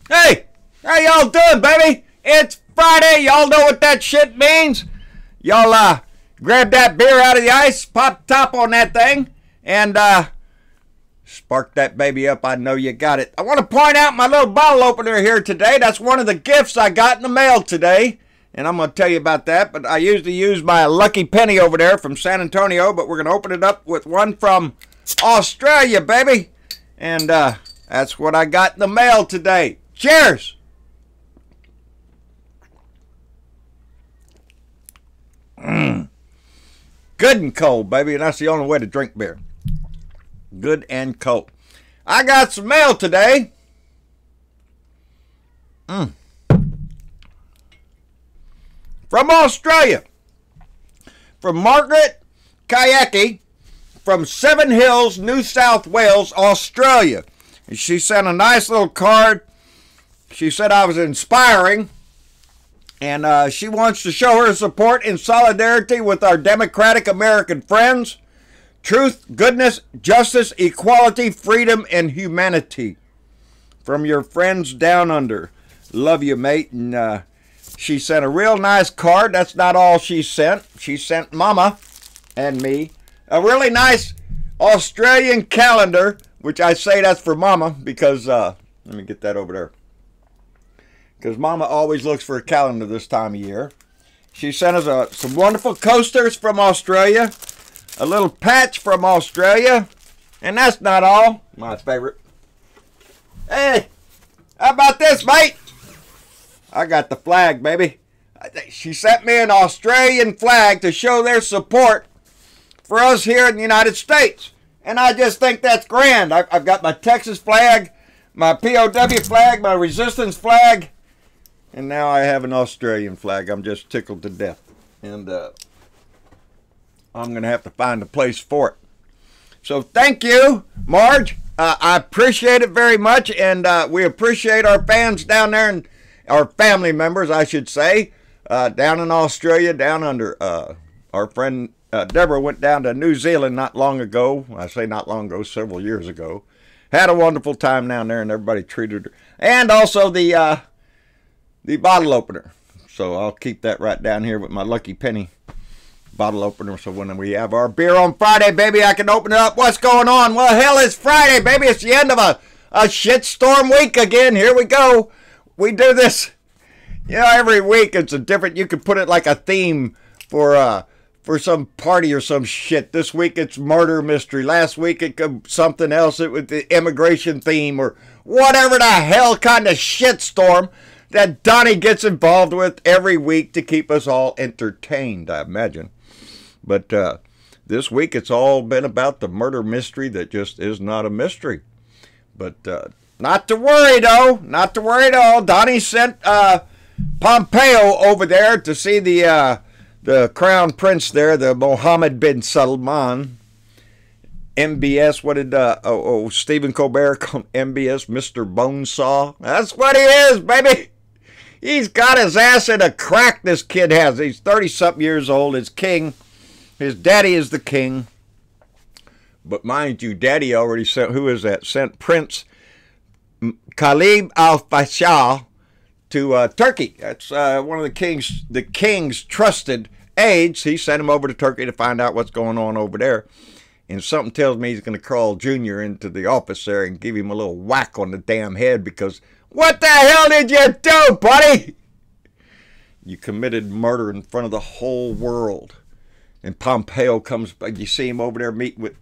Hey, how y'all doing, baby? It's Friday. Y'all know what that shit means. Y'all grab that beer out of the ice, pop the top on that thing, and spark that baby up. I know you got it. I want to point out my little bottle opener here today. That's one of the gifts I got in the mail today, and I'm going to tell you about that. But I usually use my lucky penny over there from San Antonio, but we're going to open it up with one from Australia, baby. And that's what I got in the mail today. Cheers! Good and cold, baby, and that's the only way to drink beer. Good and cold. I got some mail today. From Australia. From Margaret Kayaki from Seven Hills, New South Wales, Australia. And she sent a nice little card. She said I was inspiring. And she wants to show her support in solidarity with our democratic American friends. Truth, goodness, justice, equality, freedom, and humanity. From your friends down under. Love you, mate. And she sent a real nice card. That's not all she sent. She sent Mama and me a really nice Australian calendar, which I say that's for Mama because, let me get that over there. Because Mama always looks for a calendar this time of year. She sent us some wonderful coasters from Australia. A little patch from Australia. And that's not all. My favorite. Hey, how about this, mate? I got the flag, baby. She sent me an Australian flag to show their support for us here in the United States. And I just think that's grand. I've got my Texas flag, my POW flag, my resistance flag. And now I have an Australian flag. I'm just tickled to death. And I'm going to have to find a place for it. So thank you, Marge. I appreciate it very much. And we appreciate our fans down there, and our family members, I should say, down in Australia, down under. Our friend Deborah went down to New Zealand not long ago. I say not long ago, several years ago. Had a wonderful time down there, and everybody treated her. And also the bottle opener. So I'll keep that right down here with my lucky penny bottle opener. So when we have our beer on Friday, baby, I can open it up. What's going on? Well, hell, it's Friday, baby. It's the end of a shitstorm week again. Here we go. We do this, you know, every week. It's a different, you could put it like a theme for some party or some shit. This week it's murder mystery. Last week it could something else. It was the immigration theme or whatever the hell kind of shitstorm that Donnie gets involved with every week to keep us all entertained, I imagine. But this week it's all been about the murder mystery that just is not a mystery. But not to worry, though. Not to worry at all. Donnie sent Pompeo over there to see the crown prince there, the Mohammed bin Salman. MBS, what did Stephen Colbert call MBS, Mr. Bonesaw? That's what he is, baby. He's got his ass in a crack, this kid has. He's 30-something years old. He's king. His daddy is the king. But mind you, daddy already sent, who is that? Sent Prince Khalid al-Faisal to Turkey. That's one of the king's trusted aides. He sent him over to Turkey to find out what's going on over there. And something tells me he's going to crawl Junior into the office there and give him a little whack on the damn head because, what the hell did you do, buddy? You committed murder in front of the whole world. And Pompeo comes back. You see him over there meeting with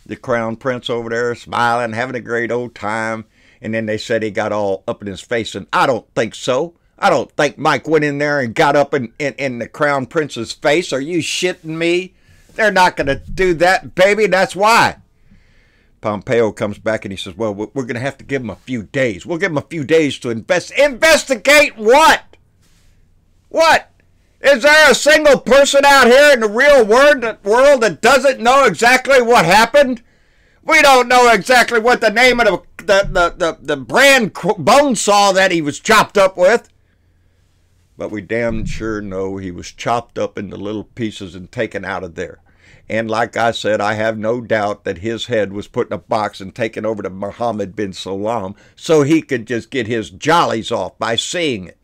the crown prince over there, smiling, having a great old time. And then they said he got all up in his face. And I don't think so. I don't think Mike went in there and got up in the crown prince's face. Are you shitting me? They're not going to do that, baby. That's why. Pompeo comes back and he says, well, we're going to have to give him a few days. We'll give him a few days to investigate what? What? Is there a single person out here in the real world that doesn't know exactly what happened? We don't know exactly what the name of the brand bone saw that he was chopped up with. But we damn sure know he was chopped up into little pieces and taken out of there. And like I said, I have no doubt that his head was put in a box and taken over to Mohammed bin Salman so he could just get his jollies off by seeing it.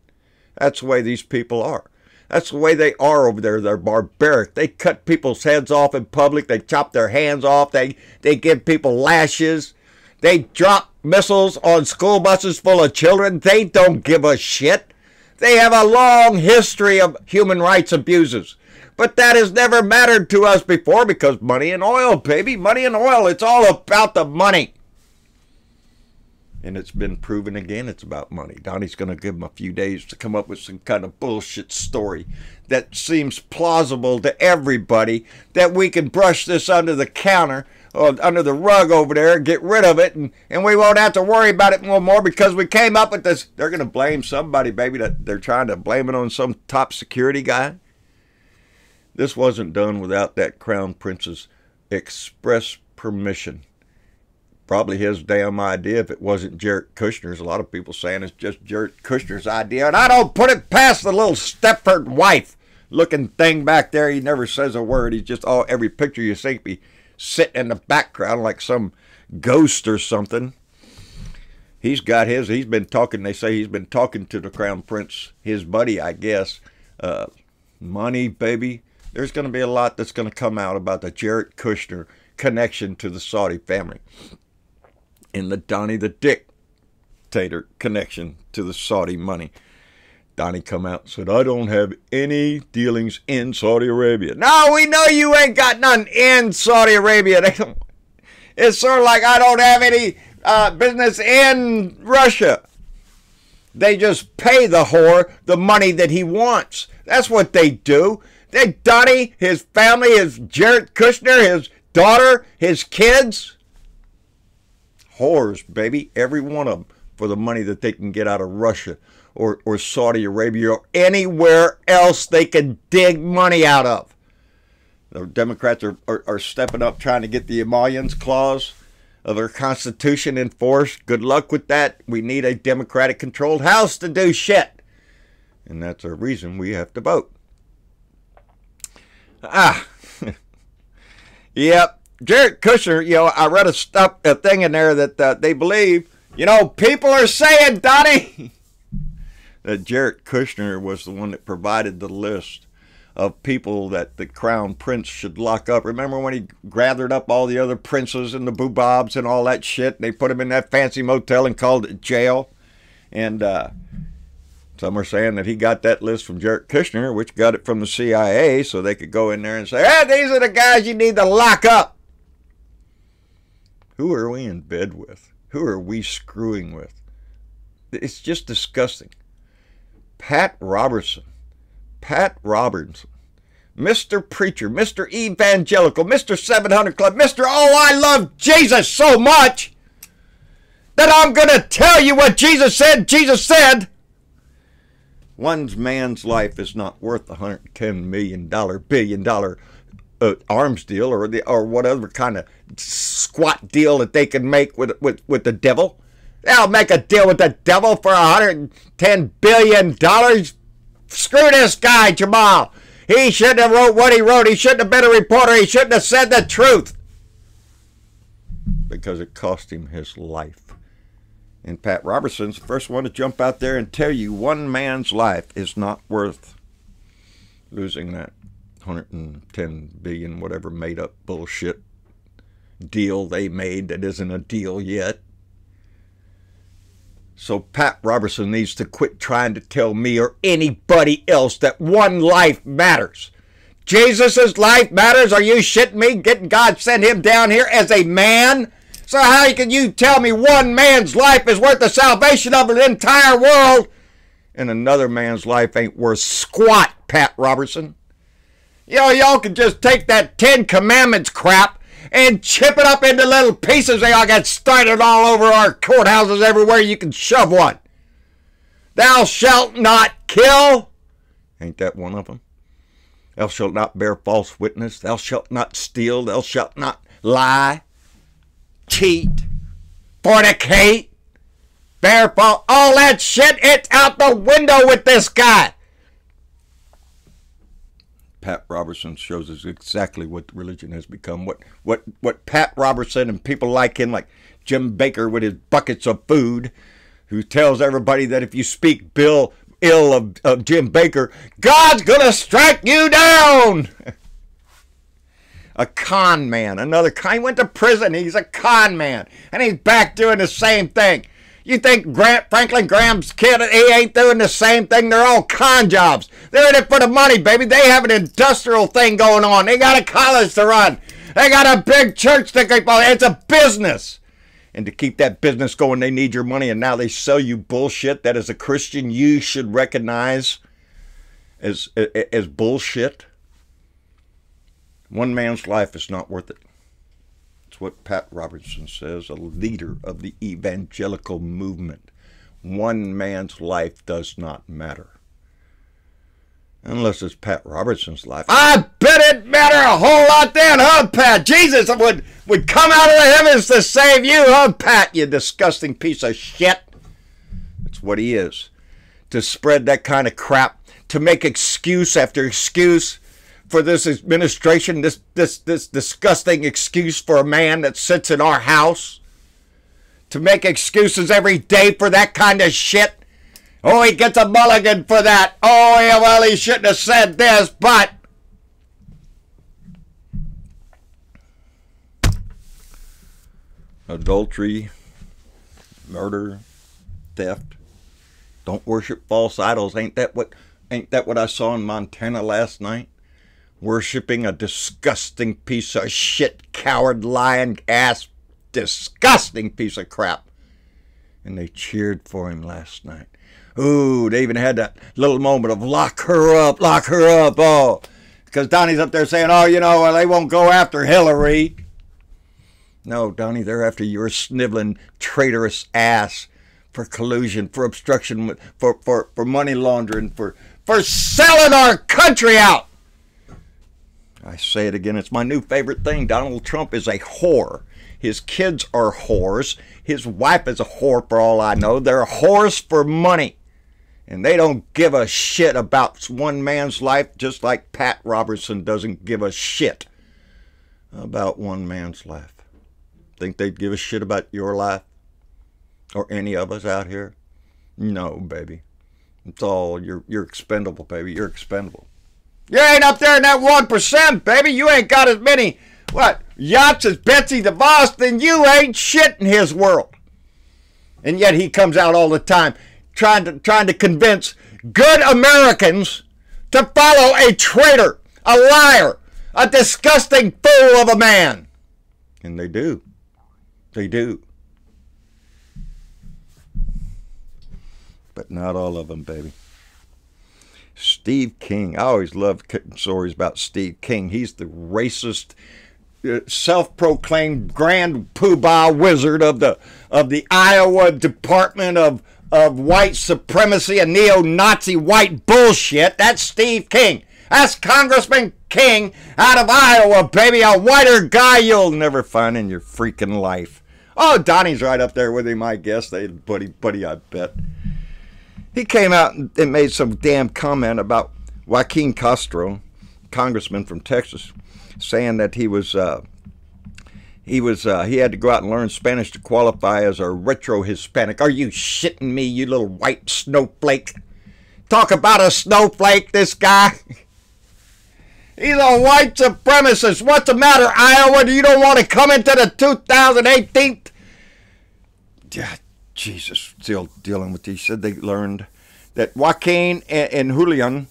That's the way these people are. That's the way they are over there. They're barbaric. They cut people's heads off in public. They chop their hands off. They give people lashes. They drop missiles on school buses full of children. They don't give a shit. They have a long history of human rights abuses. But that has never mattered to us before because money and oil, baby. Money and oil. It's all about the money. And it's been proven again it's about money. Donnie's going to give him a few days to come up with some kind of bullshit story that seems plausible to everybody, that we can brush this under the counter or under the rug over there and get rid of it, and we won't have to worry about it no more because we came up with this. They're going to blame somebody, baby, that they're trying to blame it on some top security guy. This wasn't done without that Crown Prince's express permission. Probably his damn idea if it wasn't Jared Kushner's. A lot of people saying it's just Jared Kushner's idea. And I don't put it past the little Stepford wife looking thing back there. He never says a word. He's just every picture you see be sitting in the background like some ghost or something. He's got his, he's been talking, they say he's been talking to the Crown Prince, his buddy, I guess. Money, baby. There's going to be a lot that's going to come out about the Jared Kushner connection to the Saudi family. In the Donnie the Dictator connection to the Saudi money. Donnie come out and said, I don't have any dealings in Saudi Arabia. No, we know you ain't got none in Saudi Arabia. It's sort of like I don't have any business in Russia. They just pay the whore the money that he wants. That's what they do. Donnie, his family, his Jared Kushner, his daughter, his kids, whores, baby, every one of them, for the money that they can get out of Russia or Saudi Arabia or anywhere else they can dig money out of. The Democrats are stepping up trying to get the Emollients Clause of their Constitution enforced. Good luck with that. We need a Democratic-controlled House to do shit. And that's a reason we have to vote. Yep. Jared Kushner, I read a thing in there that they believe, people are saying, Donnie, that Jared Kushner was the one that provided the list of people that the Crown Prince should lock up. Remember when he gathered up all the other princes and the boobobs and all that shit, and they put him in that fancy motel and called it jail? And some are saying that he got that list from Jared Kushner, which got it from the CIA, so they could go in there and say, hey, these are the guys you need to lock up. Who are we in bed with? Who are we screwing with? It's just disgusting. Pat Robertson, Mr. Preacher, Mr. Evangelical, Mr. 700 Club, Mr. Oh, I love Jesus so much that I'm going to tell you what Jesus said. Jesus said, one man's life is not worth $110 million, billion-dollar arms deal or whatever kind of squat deal that they can make with the devil. They'll make a deal with the devil for $110 billion. Screw this guy, Jamal. He shouldn't have wrote what he wrote. He shouldn't have been a reporter. He shouldn't have said the truth. Because it cost him his life. And Pat Robertson's the first one to jump out there and tell you one man's life is not worth losing that 110 billion, whatever made up bullshit deal they made that isn't a deal yet. So Pat Robertson needs to quit trying to tell me or anybody else that one life matters. Jesus' life matters? Are you shitting me? Getting God sent him down here as a man? So how can you tell me one man's life is worth the salvation of an entire world and another man's life ain't worth squat, Pat Robertson? Y'all can just take that 10 Commandments crap and chip it up into little pieces. They all get started all over our courthouses everywhere you can shove one. Thou shalt not kill. Ain't that one of them? Thou shalt not bear false witness. Thou shalt not steal. Thou shalt not lie, cheat, fornicate, bear false. All that shit, it's out the window with this guy. Pat Robertson shows us exactly what religion has become. What Pat Robertson and people like him, like Jim Bakker with his buckets of food, who tells everybody that if you speak ill of Jim Bakker, God's going to strike you down. A con man, another con. He went to prison. He's a con man. And he's back doing the same thing. You think Franklin Graham's kid, he ain't doing the same thing? They're all con jobs. They're in it for the money, baby. They have an industrial thing going on. They got a college to run. They got a big church to keep on. It's a business. And to keep that business going, they need your money. And now they sell you bullshit that as a Christian you should recognize as bullshit. One man's life is not worth it. It's what Pat Robertson says, a leader of the evangelical movement. One man's life does not matter. Unless it's Pat Robertson's life. I bet it matter a whole lot then, huh, Pat? Jesus would come out of the heavens to save you, huh, Pat, you disgusting piece of shit. That's what he is. To spread that kind of crap, to make excuse after excuse for this administration, this disgusting excuse for a man that sits in our house, to make excuses every day for that kind of shit. Oh, he gets a mulligan for that. Oh, yeah, well, he shouldn't have said this, but adultery, murder, theft. Don't worship false idols. Ain't that what I saw in Montana last night? Worshipping a disgusting piece of shit, coward, lying ass, disgusting piece of crap. And they cheered for him last night. Ooh, they even had that little moment of lock her up, oh. Because Donnie's up there saying, oh, you know, well, they won't go after Hillary. No, Donnie, they're after your sniveling, traitorous ass for collusion, for obstruction, for money laundering, for selling our country out. I say it again, it's my new favorite thing. Donald Trump is a whore. His kids are whores. His wife is a whore for all I know. They're whores for money. And they don't give a shit about one man's life, just like Pat Robertson doesn't give a shit about one man's life. Think they'd give a shit about your life? Or any of us out here? No, baby. It's all, you're expendable, baby. You're expendable. You ain't up there in that 1%, baby. You ain't got as many, yachts as Betsy DeVos, then you ain't shit in his world. And yet he comes out all the time trying to convince good Americans to follow a traitor, a liar, a disgusting fool of a man. And they do. They do. But not all of them, baby. Steve King. I always loved stories about Steve King. He's the racist, self-proclaimed grand poobah wizard of the Iowa Department of White Supremacy and neo-Nazi white bullshit. That's Steve King. That's Congressman King out of Iowa, baby. A whiter guy you'll never find in your freaking life. Oh, Donnie's right up there with him, I guess. Buddy, I bet. He came out and made some damn comment about Joaquin Castro, congressman from Texas, saying that he had to go out and learn Spanish to qualify as a retro-Hispanic. Are you shitting me, you little white snowflake? Talk about a snowflake, this guy. He's a white supremacist. What's the matter, Iowa? You don't want to come into the 2018? Yeah, Jesus, still dealing with these. Said they learned that Joaquin and Julian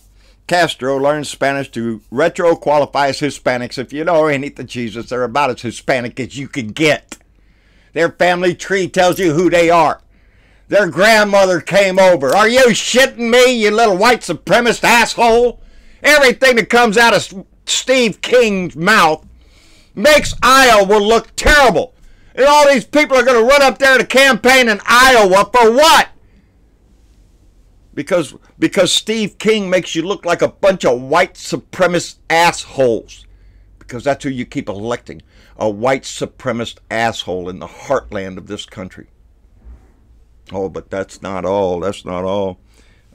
Castro learned Spanish to retro-qualify as Hispanics. If you know anything, Jesus, they're about as Hispanic as you can get. Their family tree tells you who they are. Their grandmother came over. Are you shitting me, you little white supremacist asshole? Everything that comes out of Steve King's mouth makes Iowa look terrible. And all these people are going to run up there to campaign in Iowa for what? Because Steve King makes you look like a bunch of white supremacist assholes. Because that's who you keep electing. A white supremacist asshole in the heartland of this country. Oh, but that's not all. That's not all.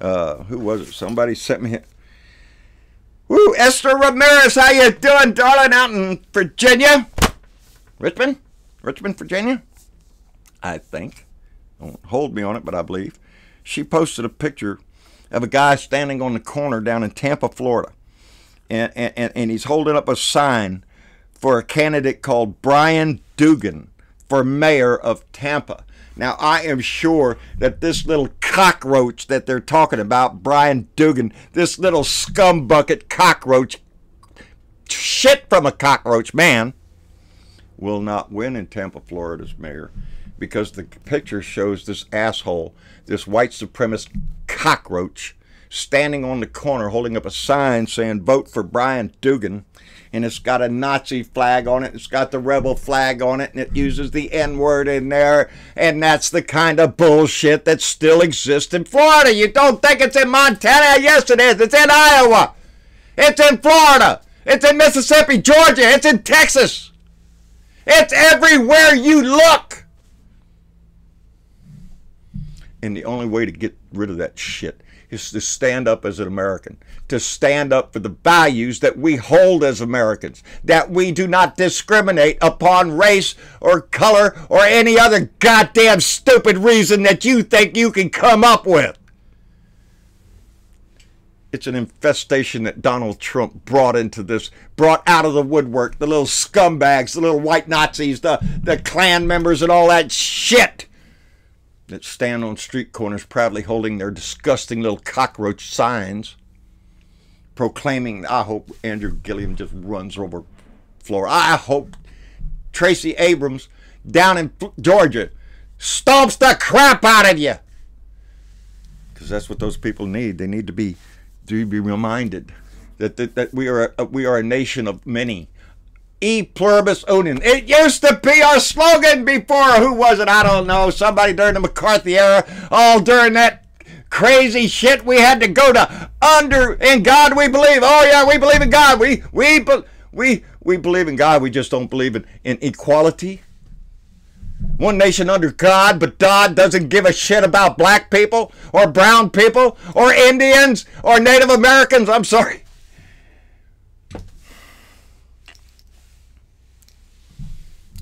Who was it? Somebody sent me... Woo, Esther Ramirez, how you doing, darling, out in Virginia? Richmond, Virginia, I think. Don't hold me on it, but I believe. She posted a picture of a guy standing on the corner down in Tampa, Florida. And he's holding up a sign for a candidate called Brian Dugan for mayor of Tampa. Now, I am sure that this little cockroach that they're talking about, Brian Dugan, this little scumbucket cockroach, shit from a cockroach man, will not win in Tampa, Florida's mayor, because the picture shows this asshole, this white supremacist cockroach, standing on the corner holding up a sign saying vote for Brian Dugan, and it's got a Nazi flag on it, it's got the rebel flag on it, and it uses the N-word in there, and that's the kind of bullshit that still exists in Florida. You don't think it's in Montana? Yes, it is. It's in Iowa. It's in Florida. It's in Mississippi, Georgia. It's in Texas. It's everywhere you look. And the only way to get rid of that shit is to stand up as an American, to stand up for the values that we hold as Americans, that we do not discriminate upon race or color or any other goddamn stupid reason that you think you can come up with. It's an infestation that Donald Trump brought out of the woodwork, the little scumbags, the little white Nazis, the Klan members and all that shit that stand on street corners proudly holding their disgusting little cockroach signs, proclaiming, I hope Andrew Gilliam just runs over Florida. I hope Tracy Abrams down in Georgia stomps the crap out of you. Because that's what those people need. They need to be reminded that we are a nation of many. E pluribus unum. It used to be our slogan before. Who was it? I don't know. Somebody during the McCarthy era. All during that crazy shit we had to go to in God we believe. Oh yeah, we believe in God. We believe in God. We just don't believe in equality. One nation under God, but God doesn't give a shit about black people or brown people or Indians or Native Americans. I'm sorry.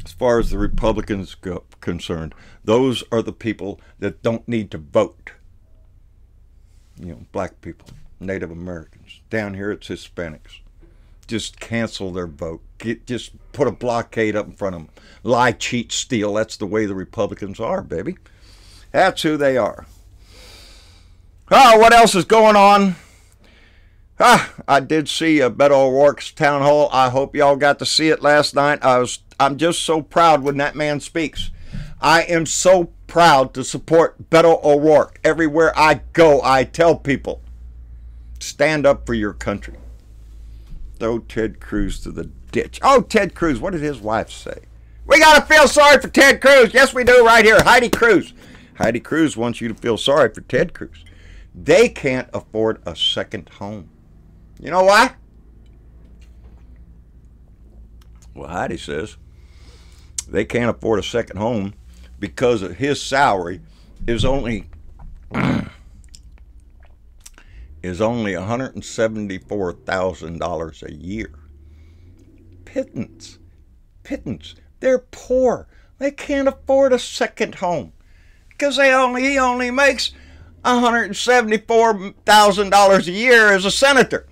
As far as the Republicans go concerned, those are the people that don't need to vote. You know, black people, Native Americans. Down here it's Hispanics. Just cancel their vote. Just put a blockade up in front of them. Lie, cheat, steal. That's the way the Republicans are, baby. That's who they are. Oh, what else is going on? I did see Beto O'Rourke's town hall. I hope y'all got to see it last night. I'm just so proud when that man speaks. I am so proud to support Beto O'Rourke. Everywhere I go, I tell people, stand up for your country. Throw Ted Cruz to the ditch. Oh, Ted Cruz, what did his wife say? We got to feel sorry for Ted Cruz. Yes, we do right here. Heidi Cruz. Heidi Cruz wants you to feel sorry for Ted Cruz. They can't afford a second home. You know why? Well, Heidi says they can't afford a second home because of his salary is only $174,000 a year. Pittance. They're poor. They can't afford a second home because he only makes $174,000 a year as a senator.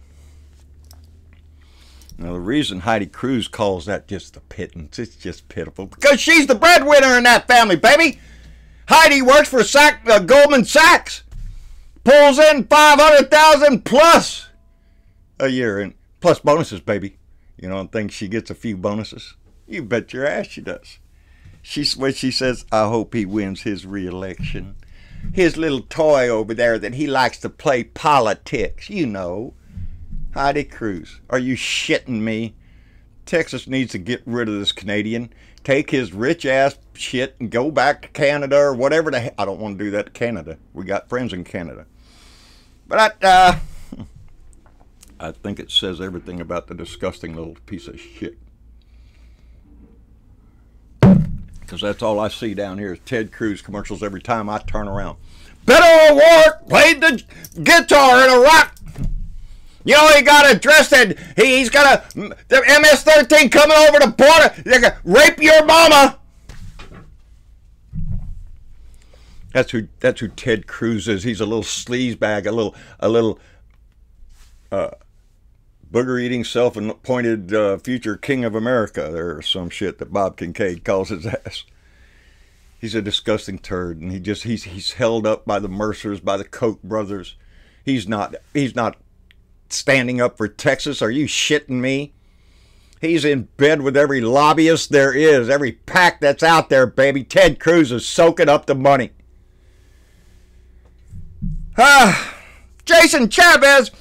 Now, the reason Heidi Cruz calls that just a pittance, it's just pitiful, because she's the breadwinner in that family, baby. Heidi works for Goldman Sachs. Pulls in $500,000 plus a year, and plus bonuses, baby. You don't think she gets a few bonuses? You bet your ass she does. She says, I hope he wins his re-election. His little toy over there that he likes to play politics, you know. Heidi Cruz, are you shitting me? Texas needs to get rid of this Canadian. Take his rich ass shit and go back to Canada or whatever the hell. I don't want to do that to Canada. We got friends in Canada. But I think it says everything about the disgusting little piece of shit. Because that's all I see down here is Ted Cruz commercials every time I turn around. Beto O'Rourke played the guitar in a rock You know, he got addressed that he's got the MS-13 coming over the border. They're going to rape your mama. That's who Ted Cruz is. He's a little sleazebag, a little booger-eating, self-appointed future king of America. There's some shit that Bob Kincaid calls his ass. He's a disgusting turd, and he's held up by the Mercers, by the Koch brothers. He's not standing up for Texas. Are you shitting me? He's in bed with every lobbyist there is, every PAC that's out there, baby. Ted Cruz is soaking up the money. Jason Chavez,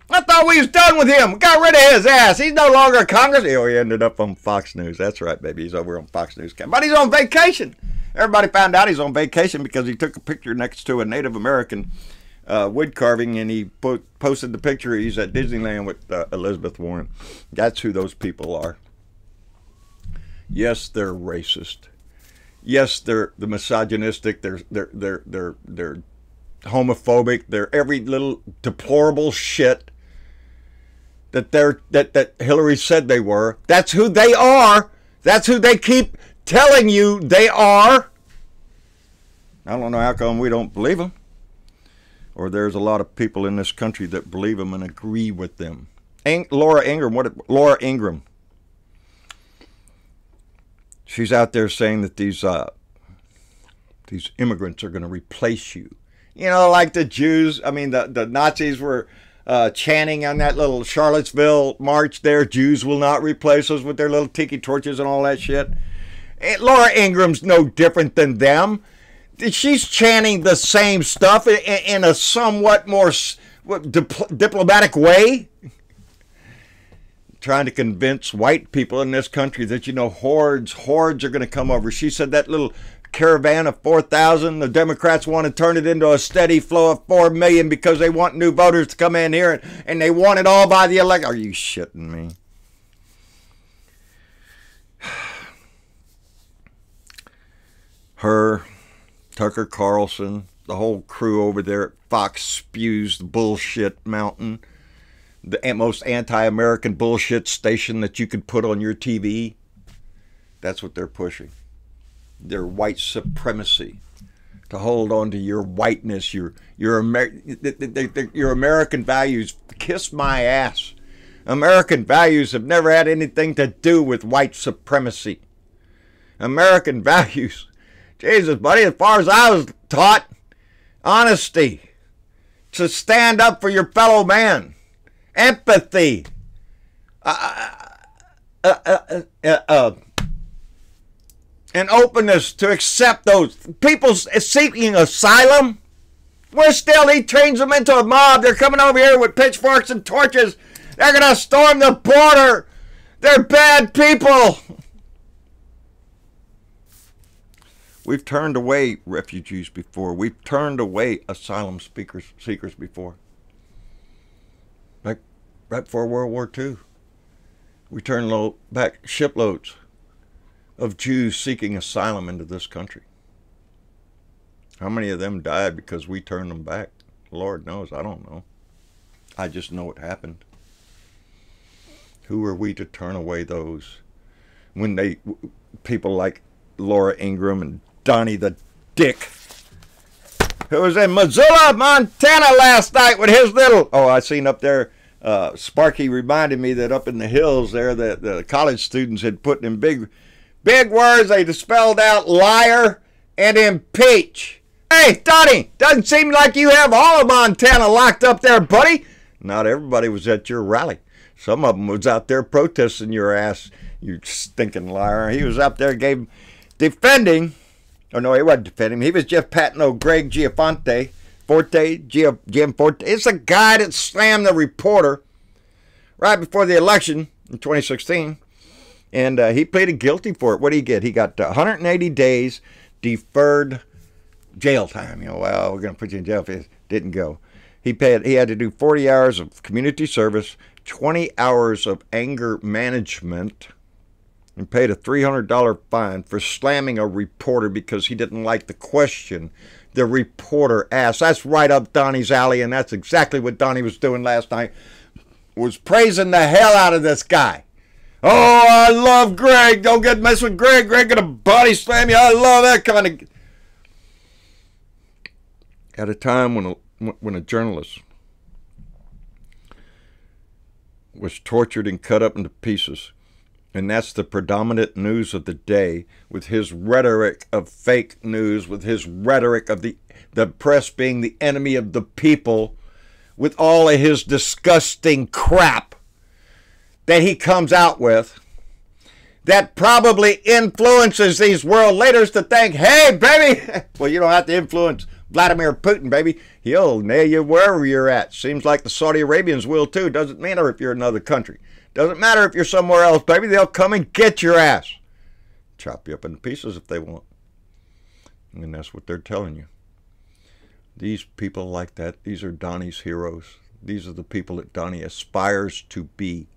I thought we was done with him. Got rid of his ass. He's no longer Congress. Oh, he ended up on Fox News. That's right, baby. He's over on Fox News. But he's on vacation. Everybody found out he's on vacation because he took a picture next to a Native American wood carving, and he posted the picture. He's at Disneyland with Elizabeth Warren. That's who those people are. Yes, they're racist. Yes, they're misogynistic. They're homophobic. They're every little deplorable shit that Hillary said they were. That's who they are. That's who they keep telling you they are. I don't know how come we don't believe them. Or there's a lot of people in this country that believe them and agree with them. Laura Ingraham. She's out there saying that these immigrants are going to replace you. You know, like the Jews. I mean, the Nazis were chanting on that little Charlottesville march there. Jews will not replace us, with their little tiki torches and all that shit. Laura Ingram's no different than them. She's chanting the same stuff in a somewhat more diplomatic way. Trying to convince white people in this country that, you know, hordes are going to come over. She said that little caravan of 4,000, the Democrats want to turn it into a steady flow of 4 million because they want new voters to come in here, and they want it all by the election. Are you shitting me? Her, Tucker Carlson, the whole crew over there at Fox spews the bullshit mountain, the most anti-American bullshit station that you could put on your TV. That's what they're pushing. Their white supremacy, to hold on to your whiteness, your American values. Kiss my ass. American values have never had anything to do with white supremacy. American values, Jesus, buddy, as far as I was taught, honesty, to stand up for your fellow man, empathy, and openness to accept those people seeking asylum. We're still, he trains them into a mob. They're coming over here with pitchforks and torches. They're going to storm the border. They're bad people. We've turned away refugees before. We've turned away asylum seekers before. Like right before World War II. We turned back shiploads of Jews seeking asylum into this country. How many of them died because we turned them back? Lord knows, I don't know. I just know it happened. Who are we to turn away those when people like Laura Ingraham and Donnie the Dick, who was in Missoula, Montana last night with his little, I seen up there, Sparky reminded me that up in the hills there, that the college students had put in big words. They spelled out liar and impeach. Hey, Donnie, doesn't seem like you have all of Montana locked up there, buddy. Not everybody was at your rally. Some of them was out there protesting your ass, you stinking liar. He was out there defending. Oh, no, he wasn't defending him. He was just patting old Greg Gianforte. It's a guy that slammed the reporter right before the election in 2016. And he pleaded guilty for it. What did he get? He got 180 days deferred jail time. You know, well, we're going to put you in jail if it didn't go. He had to do 40 hours of community service, 20 hours of anger management, and paid a $300 fine for slamming a reporter because he didn't like the question the reporter asked. That's right up Donnie's alley, and that's exactly what Donnie was doing last night. was praising the hell out of this guy. Oh, I love Greg. Don't get messed with Greg. Greg gonna body slam you. I love that kind of... At a time when a journalist was tortured and cut up into pieces, and that's the predominant news of the day, with his rhetoric of fake news, with his rhetoric of the press being the enemy of the people, with all of his disgusting crap that he comes out with, that probably influences these world leaders to think, hey, baby, well, you don't have to influence Vladimir Putin, baby. He'll nail you wherever you're at. Seems like the Saudi Arabians will, too. Doesn't matter if you're another country. Doesn't matter if you're somewhere else, baby. They'll come and get your ass. Chop you up in pieces if they want. And that's what they're telling you. These people like that, these are Donnie's heroes. These are the people that Donnie aspires to be.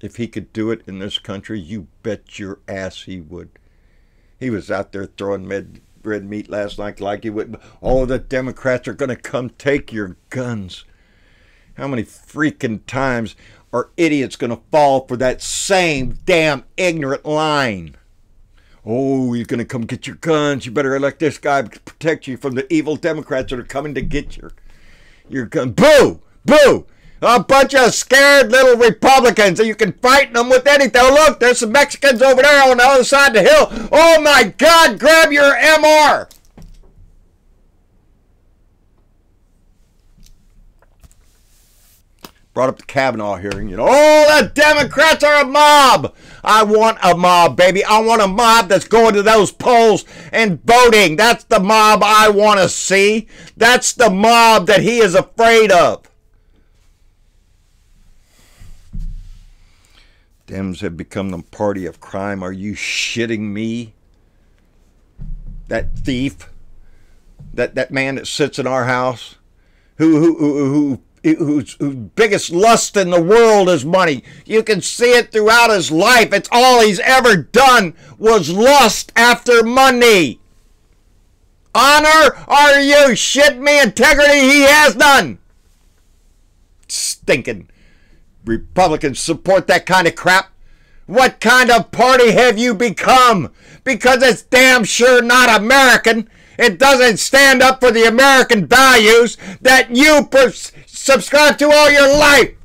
If he could do it in this country, you bet your ass he would. He was out there throwing red meat last night like he would. Oh, the Democrats are going to come take your guns. How many freaking times are idiots going to fall for that same damn ignorant line? Oh, he's going to come get your guns. You better elect this guy to protect you from the evil Democrats that are coming to get your gun. Boo! Boo! A bunch of scared little Republicans, and you can fight them with anything. Oh, look, there's some Mexicans over there on the other side of the hill. Oh, my God, grab your MR. Brought up the Kavanaugh hearing. You know, oh, the Democrats are a mob. I want a mob, baby. I want a mob that's going to those polls and voting. That's the mob I want to see. That's the mob that he is afraid of. Dems have become the party of crime. Are you shitting me? That thief, that man that sits in our house, whose biggest lust in the world is money. You can see it throughout his life. It's all he's ever done was lust after money. Honor? Are you shitting me? Integrity? He has none. Stinking Republicans support that kind of crap. What kind of party have you become? Because it's damn sure not American. It doesn't stand up for the American values that you subscribe to all your life.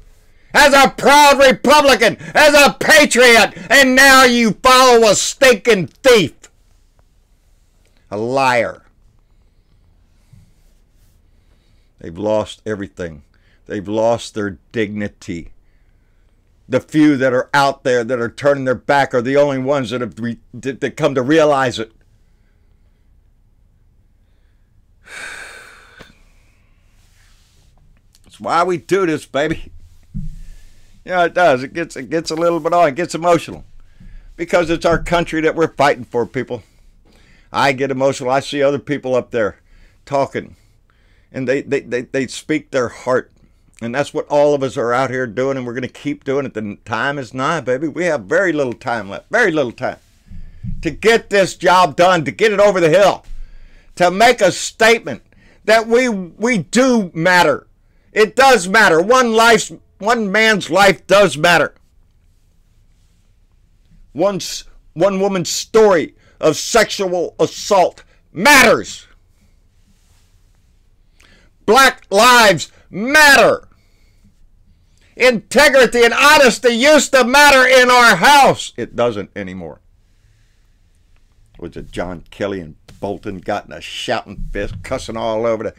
As a proud Republican, as a patriot, and now you follow a stinking thief. A liar. They've lost everything. They've lost their dignity. The few that are out there that are turning their back are the only ones that have that come to realize it. That's why we do this, baby. Yeah, it does. It gets a little bit on. It gets emotional because it's our country that we're fighting for, people. I get emotional. I see other people up there talking, and they speak their heart. And that's what all of us are out here doing, and we're going to keep doing it. The time is nigh, baby. We have very little time left, very little time to get this job done, to get it over the hill, to make a statement that we do matter. It does matter. One man's life does matter. One woman's story of sexual assault matters. Black lives matter. Integrity and honesty used to matter in our house. It doesn't anymore. Was it John Kelly and Bolton got in a shouting fist, cussing all over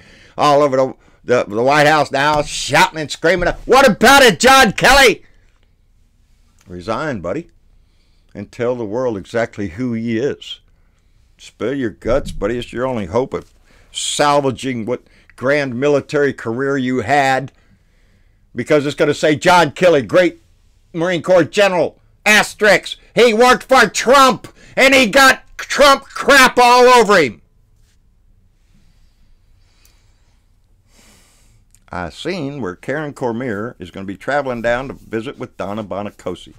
the White House now, shouting and screaming? What about it, John Kelly? Resign, buddy, and tell the world exactly who he is. Spill your guts, buddy. It's your only hope of salvaging what grand military career you had, because it's going to say John Kelly, great Marine Corps general, asterisk. He worked for Trump, and he got Trump crap all over him. I seen where Karen Cormier is going to be traveling down to visit with Donna Bonacosi.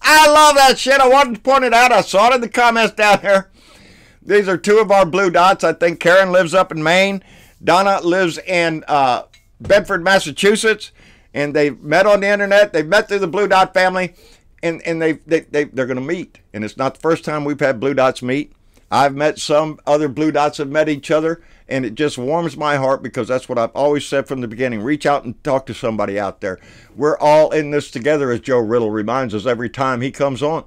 I love that shit. I wanted to point it out. I saw it in the comments down there. These are two of our blue dots. I think Karen lives up in Maine. Donna lives in Bedford, Massachusetts. and they've met on the internet. They've met through the Blue Dot family, and they're going to meet. And it's not the first time we've had Blue Dots meet. I've met some other Blue Dots have met each other, and it just warms my heart because that's what I've always said from the beginning. Reach out and talk to somebody out there. We're all in this together, as Joe Riddle reminds us every time he comes on.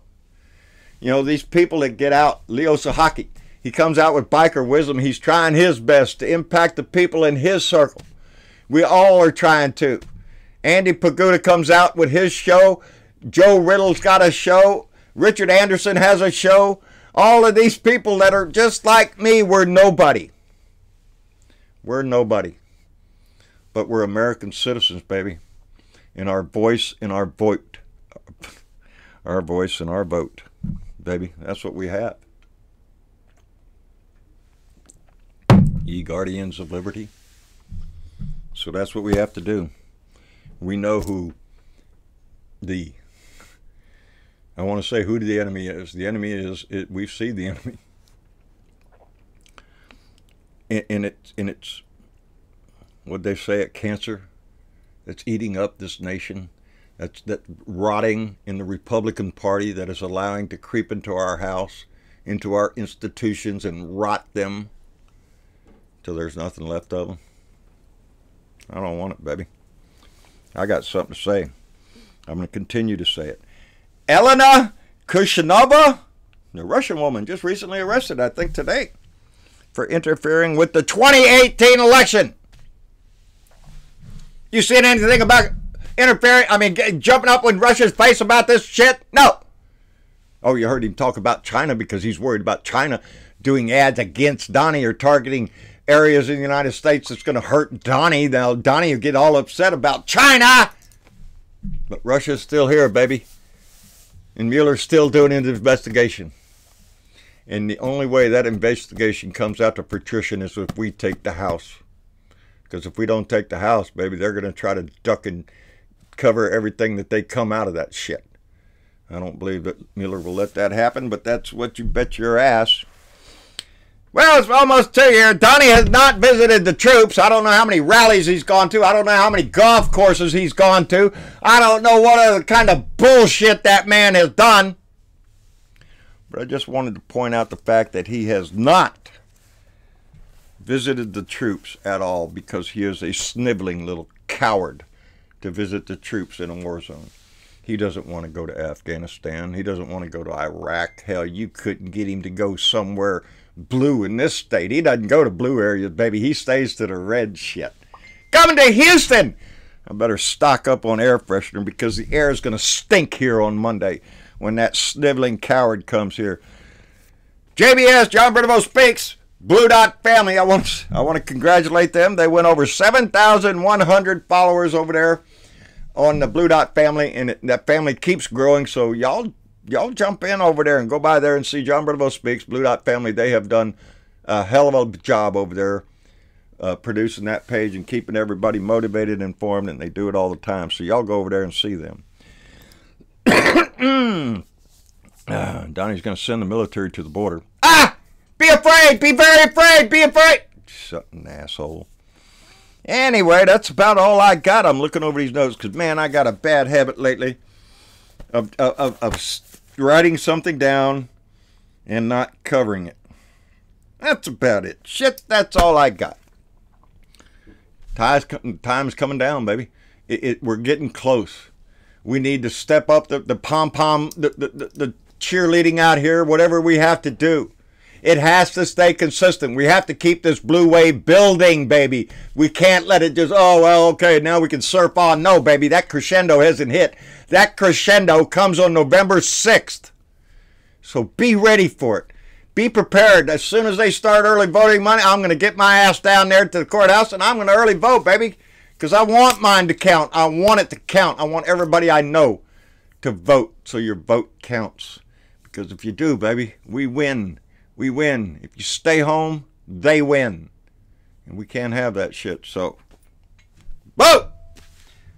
You know, these people that get out, Leo Sahaki, he comes out with biker wisdom. He's trying his best to impact the people in his circle. We all are trying to. Andy Pagoda comes out with his show. Joe Riddle's got a show. Richard Anderson has a show. All of these people that are just like me, we're nobody. We're nobody. But we're American citizens, baby. In our voice, in our vote. Our voice and our vote, baby. That's what we have. Ye guardians of liberty. So that's what we have to do. We know who I want to say who the enemy is. The enemy is, we've seen the enemy. And it's what they say, a cancer that's eating up this nation, that's rotting in the Republican Party, that is allowing to creep into our house, into our institutions, and rot them till there's nothing left of them. I don't want it, baby. I got something to say. I'm going to continue to say it. Elena Kushanova, the Russian woman, just recently arrested, I think today, for interfering with the 2018 election. You seen anything about interfering? I mean, jumping up in Russia's face about this shit? No. Oh, you heard him talk about China because he's worried about China doing ads against Donnie or targeting areas in the United States that's going to hurt Donnie. Now, Donnie will get all upset about China. But Russia's still here, baby. And Mueller's still doing an investigation. And the only way that investigation comes out to fruition is if we take the House. Because if we don't take the House, baby, they're going to try to duck and cover everything that they come out of that shit. I don't believe that Mueller will let that happen, but that's what you bet your ass. Well, it's almost 2 years. Donnie has not visited the troops. I don't know how many rallies he's gone to. I don't know how many golf courses he's gone to. I don't know what other kind of bullshit that man has done. But I just wanted to point out the fact that he has not visited the troops at all because he is a sniveling little coward to visit the troops in a war zone. He doesn't want to go to Afghanistan. He doesn't want to go to Iraq. Hell, you couldn't get him to go somewhere blue in this state. He doesn't go to blue areas, baby. He stays to the red shit. Coming to Houston. I better stock up on air freshener because the air is going to stink here on Monday when that sniveling coward comes here. JBS, John Bernabo Speaks, Blue Dot family. I want to congratulate them. They went over 7,100 followers over there on the Blue Dot family, and that family keeps growing. So y'all jump in over there and go by there and see John Bernabo Speaks, Blue Dot family. They have done a hell of a job over there producing that page and keeping everybody motivated and informed, and they do it all the time. So y'all go over there and see them. Donnie's going to send the military to the border. Ah! Be afraid! Be very afraid! Be afraid! Shut an asshole. Anyway, that's about all I got. I'm looking over these notes because, man, I got a bad habit lately of writing something down and not covering it. That's about it. Shit, that's all I got. Time's coming down, baby. We're getting close. We need to step up the pom-pom, the cheerleading out here, whatever we have to do. It has to stay consistent. We have to keep this blue wave building, baby. We can't let it just, oh, well, okay, now we can surf on. No, baby, that crescendo hasn't hit. That crescendo comes on November 6th. So be ready for it. Be prepared. As soon as they start early voting money, I'm going to get my ass down there to the courthouse, and I'm going to early vote, baby, because I want mine to count. I want it to count. I want everybody I know to vote so your vote counts. Because if you do, baby, we win. We win. If you stay home, they win. And we can't have that shit. So, vote!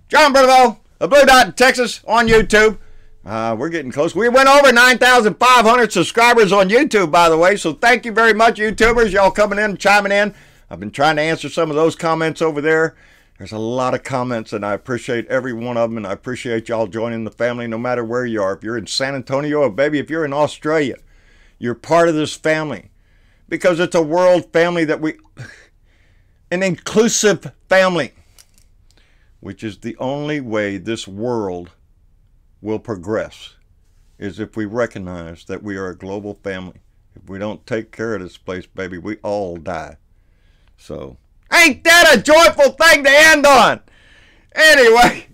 John Bernabo, a Blue Dot in Texas on YouTube. We're getting close. We went over 9,500 subscribers on YouTube, by the way. So thank you very much, YouTubers. Y'all coming in, chiming in. I've been trying to answer some of those comments over there. There's a lot of comments, and I appreciate every one of them, and I appreciate y'all joining the family no matter where you are. If you're in San Antonio, or baby, if you're in Australia, you're part of this family because it's a world family an inclusive family, which is the only way this world will progress, is if we recognize that we are a global family. If we don't take care of this place, baby, we all die. So, ain't that a joyful thing to end on? Anyway,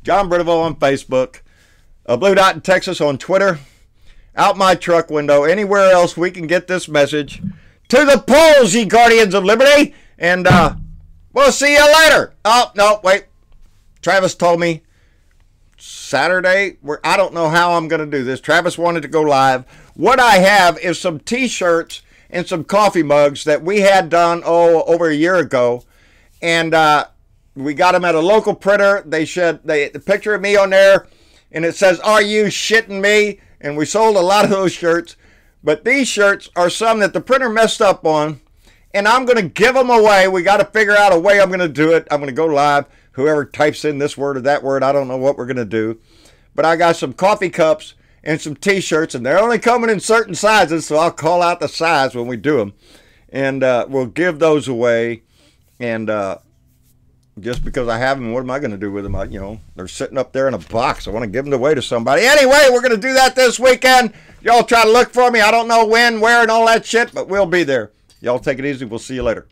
John Brittleville on Facebook, a Blue Dot in Texas on Twitter, out my truck window, anywhere else we can get this message. To the polls, ye guardians of liberty, and we'll see you later. Oh, no, wait. Travis told me Saturday, I don't know how I'm going to do this. Travis wanted to go live. What I have is some t-shirts and some coffee mugs that we had done over a year ago, and we got them at a local printer. They shed the picture of me on there, and it says, "Are you shitting me?" And we sold a lot of those shirts, but these shirts are some that the printer messed up on, and I'm going to give them away. We got to figure out a way I'm going to do it. I'm going to go live. Whoever types in this word or that word, I don't know what we're going to do, but I got some coffee cups and some t-shirts, and they're only coming in certain sizes, so I'll call out the size when we do them, and we'll give those away. And just because I have them, what am I going to do with them? They're sitting up there in a box. I want to give them away to somebody. Anyway, we're going to do that this weekend. Y'all try to look for me. I don't know when, where, and all that shit, but we'll be there. Y'all take it easy. We'll see you later.